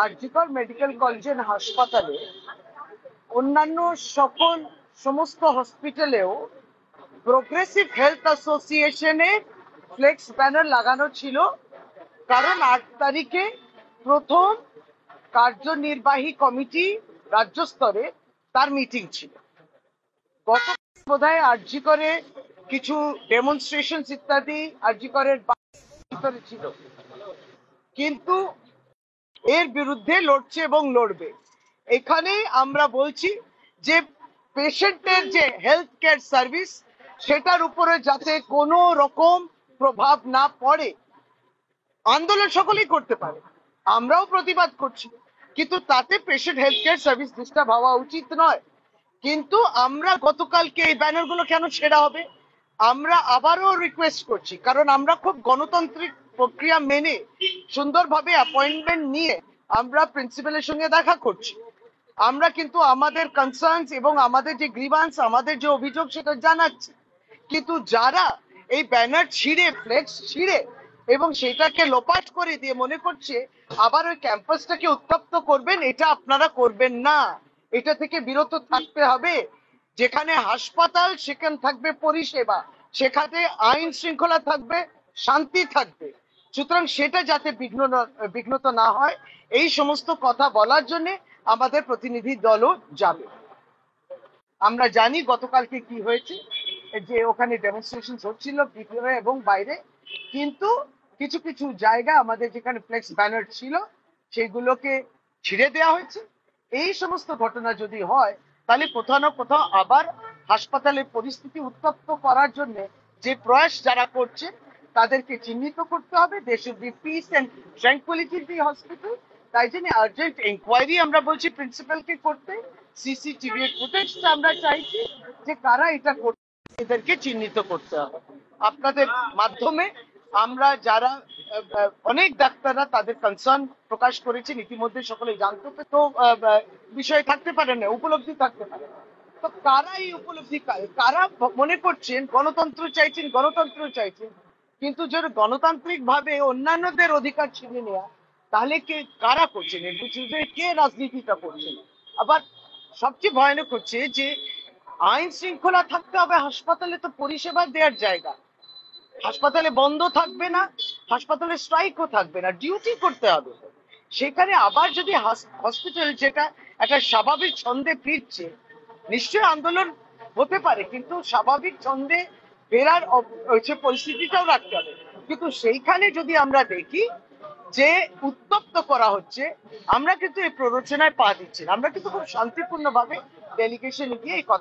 RG Kar medical college and হাসপাতালে অন্যান্য সমস্ত হসপিটালেও প্রোগ্রেসিভ হেলথ অ্যাসোসিয়েশনের ফ্লেক্স ব্যানার লাগানো ছিল, কারণ 8 তারিখে প্রথম কার্যনির্বাহী কমিটি রাজ্য স্তরে তার মিটিং ছিল। গত বোধহয় আরজিকরে কিছু ডেমনস্ট্রেশন ইত্যাদি আরজিকরের ভিতরে ছিল, কিন্তু এর বিরুদ্ধে লড়ছে এবং লড়বে। এখানে আমরা বলছি যে পেশেন্টের যে হেলথ কেয়ার সার্ভিস, সেটার উপরে যাতে কোনো রকম প্রভাব না পড়ে। আন্দোলন সকলেই করতে পারে, আমরাও প্রতিবাদ করছি, কিন্তু তাতে patient health care service disturb হওয়া উচিত নয়। কিন্তু আমরা গতকালকে এই ব্যানারগুলো কেন ছেড়া হবে? আমরা আবারও রিকোয়েস্ট করছি, কারণ আমরা খুব গণতান্ত্রিক প্রক্রিয়া মেনে সুন্দরভাবে অ্যাপয়েন্টমেন্ট নিয়ে আমরা প্রিন্সিপালের সঙ্গে দেখা করছি। আমরা কিন্তু আমাদের কনসার্নস এবং আমাদের যে গ্রিভান্স, আমাদের যে অভিযোগ, সেটা জানাচ্ছি। কিন্তু যারা এই ব্যানার ছিঁড়ে, ফ্লেক্স ছিঁড়ে এবং সেটাকে লোপাট করে দিয়ে মনে করছে আবার ওই ক্যাম্পাসটাকে উত্তপ্ত করবেন, এটা আপনারা করবেন না। এটা থেকে বিরত থাকতে হবে। যেখানে হাসপাতাল, সেখানে থাকবে পরিষেবা, সেখানে আইন শৃঙ্খলা থাকবে, শান্তি থাকবে। সুতরাং সেটা যাতে বিঘ্নত না হয়, এই সমস্ত কথা বলার জন্য আমাদের প্রতিনিধি দলও যাবে। আমরা জানি গতকালকে কি হয়েছে, যে ওখানে ডেমনস্ট্রেশন হচ্ছিল ভিতরে এবং বাইরে, কিন্তু কিছু কিছু জায়গা আমাদের যেখানে ফ্লেক্স ব্যানার ছিল সেগুলোকে ছিঁড়ে দেওয়া হয়েছে। এই সমস্ত ঘটনা যদি হয়, তাহলে কোথাও না কোথাও আবার হাসপাতালের পরিস্থিতি উত্তপ্ত করার জন্য যে প্রয়াস যারা করছে তাদেরকে চিহ্নিত করতে হবে। They should be peace and tranquillity in the hospital. তাই জন্য আর্জেন্ট ইনকোয়ারি আমরা বলছি প্রিন্সিপালকে করতে। সিসিটিভি ফুটেজটা আমরা চাইছি, যে কারা এটা করছে এদেরকে চিহ্নিত করতে হবে। আপনাদের মাধ্যমে আমরা যারা অনেক ডাক্তাররা তাদের কনসার্ন প্রকাশ করেছেন, ইতিমধ্যে সকলে জানতে তো বিষয় থাকতে পারে না, উপলব্ধি থাকতে পারে। তো কারা এই উপলব্ধি, কারা মনে করছেন গণতন্ত্র চাইছেন, গণতন্ত্র চাইছেন, কিন্তু যদি গণতান্ত্রিক ভাবে অন্যান্যদের অধিকার ছিনে নেওয়া, তাহলে কারা করছেন? এর পিছনে কে রাজনীতিটা করছেন? আবার সবচেয়ে ভয়ানক হচ্ছে যে আইন শৃঙ্খলা থাকতে হবে, হাসপাতালে তো পরিষেবা দেওয়ার জায়গা। হাসপাতালে বন্ধ থাকবে না, হাসপাতালে স্ট্রাইকও থাকবে না, ডিউটি করতে হবে। সেখানে আবার যদি হসপিটাল, যেটা একটা স্বাভাবিক ছন্দে ফিরছে, নিশ্চয়ই আন্দোলন হতে পারে, কিন্তু স্বাভাবিক ছন্দে ফেরার পরিস্থিতিটাও রাখতে হবে। কিন্তু সেইখানে যদি আমরা দেখি যে উত্তপ্ত করা হচ্ছে, আমরা কিন্তু এই প্ররোচনায় পা দিচ্ছি না। আমরা কিন্তু খুব শান্তিপূর্ণভাবে ডেলিগেশনে গিয়ে এই কথা